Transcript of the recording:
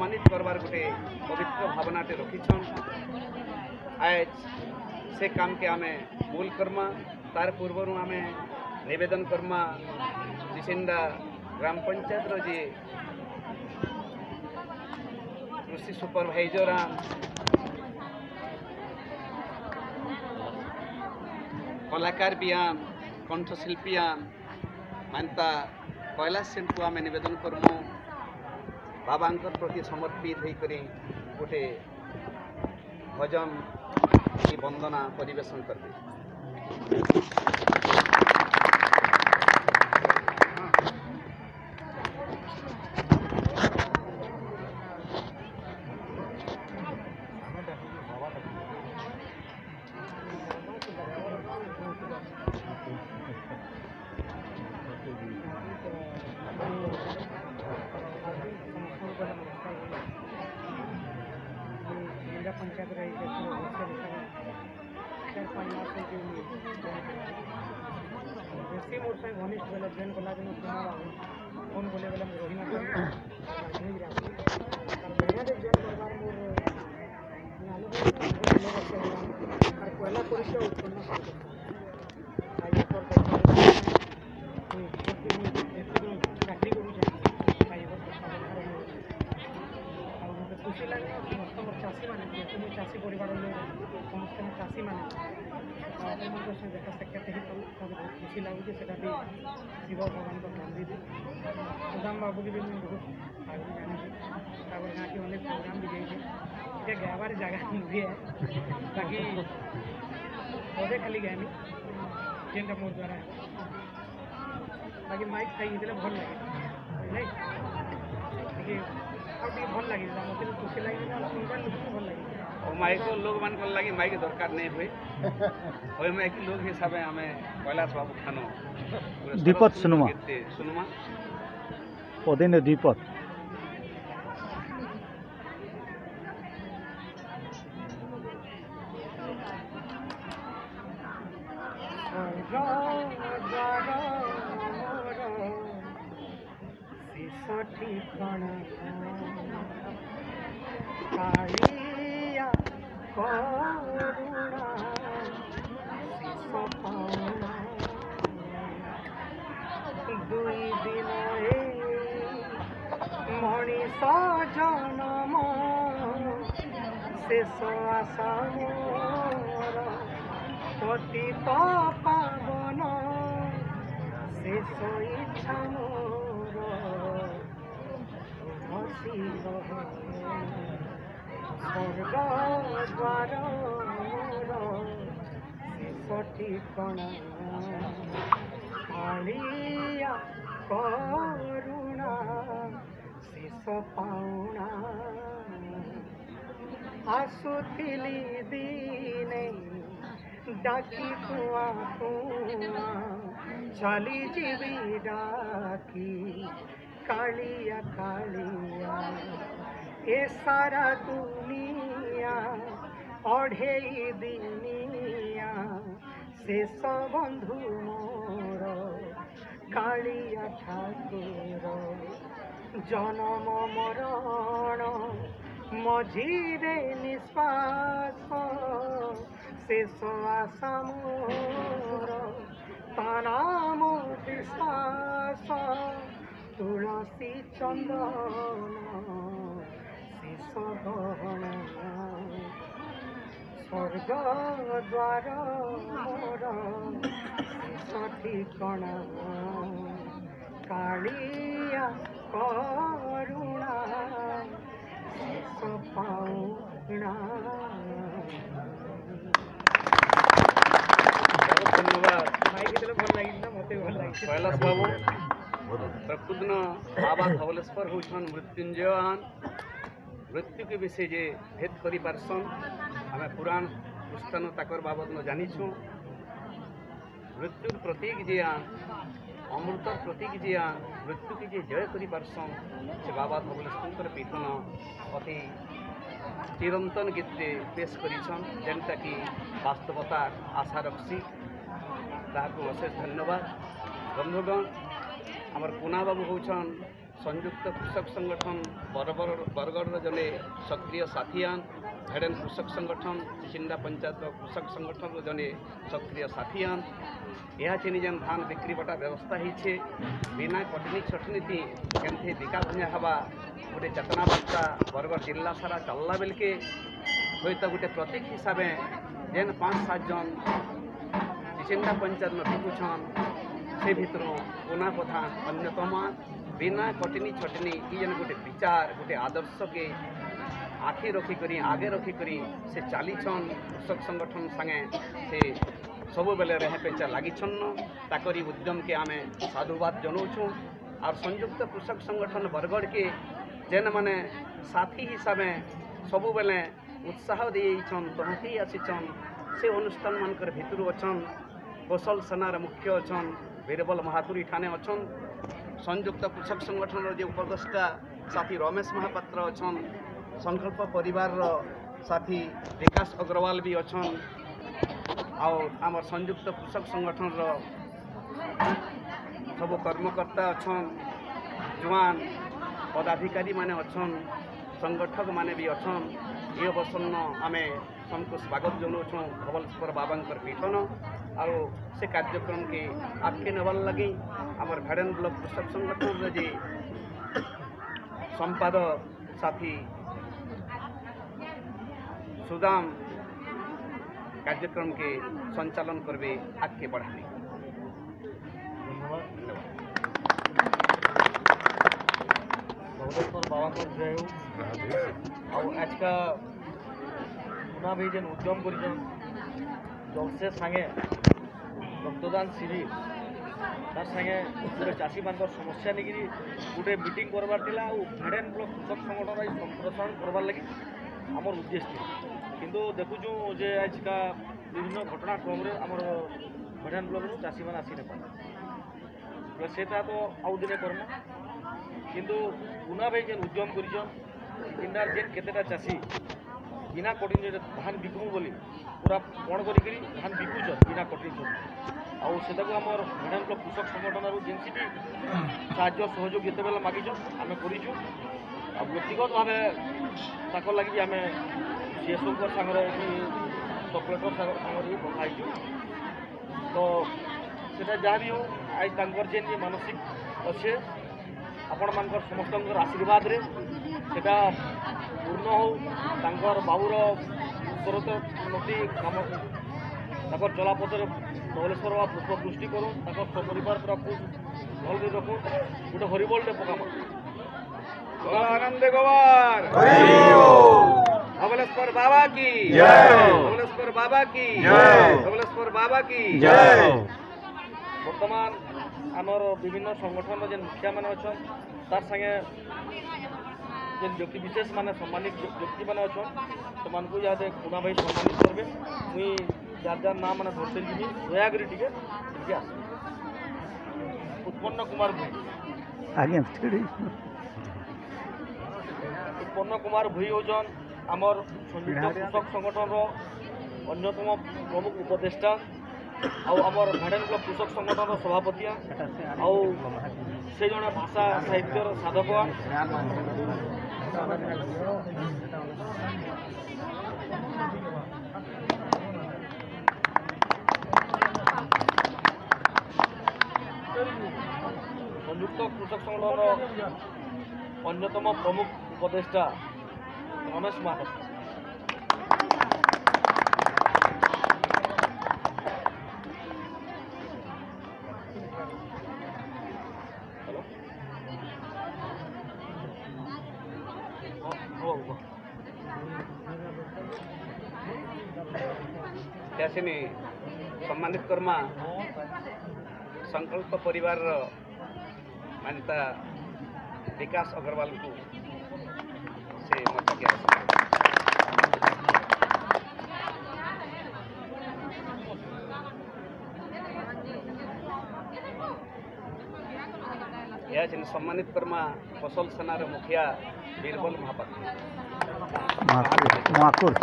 सम्मानित करवार गोटे पवित्र भावनाटे रखीछन। आज से काम के आमे मूल करमा तार पूर्वर आमे निवेदन करमा जिसिंडा ग्राम पंचायत जी कृषि सुपरभाइजर कलाकार बियान कंठशिल्पियान मानता कैलाश सिंह को आम निवेदन करमु बाबा प्रति समर्पित होकर गोटे भजन की वंदना परिवेशन करते। पंचायत रही बेसी मोर से घनिष्ठ बेले जेन गला दिन फोन बोले बेले रही ना बढ़िया जेन करवार मोर पहला परिचय उत्पन्न चाकरी करूँ खुशी लगे समस्त चाषी मैंने जेहतु मुझे चाषी परिवार समस्त चाषी मैंने देखा साक्षात ही बहुत खुशी लगुच से भी शिव भगवान को मंदिर सुदाम बाबू की भी मुझे बहुत आगे जानी गाँव की अनेक प्रोग्राम भी जाइए ये गावार जगह भी है बाकी पदे खाली गानी जेनटा मोर द्वारा बाकी माइक खाई भल लगे नहीं भल लगे मत खुशी लगे सुनबार लोग भल लगे माइक लोग मान लगे माइक दरकार नहीं हुए वही माइक लोग हिसाब से आम कैलाश बाबू खानो दीपक सुनुमा सुनुमा पदिन दीपक कालिया करुणा शिष पाउना दुई दिन मणिष जनम शेष आशा मोर पतित पावन शेष इच्छा मोर स्वर्ग द्वार शेष ठिकाना कालिया करुणा शेष पाउना आसुथिली दिने डाकी कुआ कुआ चली जीवी डाकी कालिया कालिया ए सारा दुनिया अढ़े दिनिया शेष बंधु मोर कालिया ठाकुर जन्म मरण मझिरे निश्वास शेष आशा मोर तानाम विश्वास तुलसी चंदन शेष गहन स्वर्ग द्वार मोर शेष ठिकाना कालिया करुणा शेष पाउना। धन्यवाद कैलाश कैलाश बाबू प्रकृतन बाबा धवलेश्वर होछन मृत्युंजयवान मृत्यु के विषय जे भेद करि पारसन आम पुराण पुस्तन ताकर बाबद न जानिछुँ मृत्यु प्रतीक जे अमृतर प्रतीक जे मृत्यु के जे जय करि पारसन से बाबा धवलेश्वर पीठन अति चिरंतन गीते पेश करिछन जेनटा कि वास्तवता आशा रखसी ताको अशेष धन्यवाद। बंधुगण आमर पुना बाबू होछन संयुक्त कृषक संगठन बरगढ़ जने सक्रिय साथीआन भेड़ेन कृषक संगठन चिचिंडा पंचायत कृषक संगठन जने सक्रिय साथीआन यह जेन धान बिक्री बटा व्यवस्था होइछे बिना कटनी छटनी थी केमथे बिका भंजा हवा गोटे चेतना बार्ता बरगढ़ जिला सारा चलला बेलके हूँ तो गोटे प्रतीक हिसाब से जेन 5-7 जन चिचिंडा पंचायत में बिकुछन से भितर पुना प्रधान अन्यतम बिना कटनी छटनी ये गोटे विचार गोटे आदर्श के आखि रखिक आगे रखिक से चलीछन कृषक संगठन संगे से सब बेले रहे पेचा लगिछन ताकरी उद्यम के आमे साधुवाद जनाऊँ और संयुक्त कृषक संगठन बरगढ़ के जेन माने साथी हिसाब से सब बेले उत्साह देछन तहकी आसीछन से अनुष्ठान मानकर भितर अछन कौशल सेनार मुख्य अछन बीरबल महातुरी ठाणे अछन संयुक्त कृषक संगठन जो उपदेष्टा साथी रमेश महापात्र अछन संकल्प परिवार साथी विकास अग्रवाल भी अछन और आम संयुक्त कृषक संगठन सब कर्मकर्ता अछन जवान पदाधिकारी माने अछन संगठक माने भी अछन ये अवसर आम सबको स्वागत जनाऊँ धवलेश्वर बाबा पीठन और से कार्यक्रम के आगे नबार लगी आमर भेड़ेन ब्लॉक कृषक संगठन जी संपादक साथी सुदाम कार्यक्रम के संचालन करबे आगे बढ़ाने धवलेश्वर बाबा को जय हो और आज का पुना भी जेन उद्यम कर जलसे सांगे रक्तदान शिविर तार सांगे गोटे चाषी मान समस्या नहीं गोटे मीटिंग करवार थिला और भेड़ेन ब्लॉक कृषक संगठन संप्रसारण करवार लगी आमर उद्देश्य थी किंतु देखुचु जे आज का विभिन्न घटनाक्रम आमर भेड़ेन ब्लॉक चाषी मैंने आसी ना सेटा तो आउ दिने करमा किंतु पुना भाई जेन उद्यम कर जेन केतेटा चाषी बिना कटनी धान बिकमु बोली पूरा कौन करी धान बिकुछ बिना कटनी छटनी आउ से आमर भेड़ेन ब्लॉक कृषक संगठन जेनसी भी साहाय्य सहयोग जिते बेले मागिछ आम करूँ आ व्यक्तिगत भाव लगी आम सीएसओ सागर चॉकलेटर सागर कथाई तो सेटा जहाँ भी हो आज तंकर जेन मानसिक अच्छे आपण मानकर समस्त आशीर्वाद रे सेटा पूर्ण हो तांकर बाबूर उत्तरोत्तर उन्नति काम ताकर चलापथर धवलेश्वर बाबा पुष्प दृष्टि करूँ ताकर परिवार पूरा खूब भल रखूँ गोटे हरिबोलटे पकाम आनंद गवार धवलेश्वर बाबा की धवलेश्वर बाबा की धवलेश्वर बाबा की वर्तमान आमर विभिन्न संगठन जेन मुखिया मान अच्छा तार संगे जेन व्यक्ति विशेष माने सम्मानित व्यक्ति मैंने अच्छा से याद पुना भाई सम्मानित करेंगे मुई जार जार नाम मैंने धरते जी दयाकरी टी उत्पन्न कुमार भुई उत्पन्न कुमार भुई होजन आमर संयुक्त कृषक संगठन अन्यतम प्रमुख उपदेष्टा आउ आमर भेड़ेन ब्लॉक कृषक संगठन सभापति आउ से जड़े भाषा साहित्यर साधक संयुक्त कृषक संगठन अन्यतम प्रमुख उपदेष्टा रमेश महापात्र कैसे सम्मानित कर्मा संकल्प परिवार मान्यता विकास अग्रवाल को से मत गया यह सम्मानित कर्मा कौशल सेनार मुखिया बीरबल महापात्र महाकुर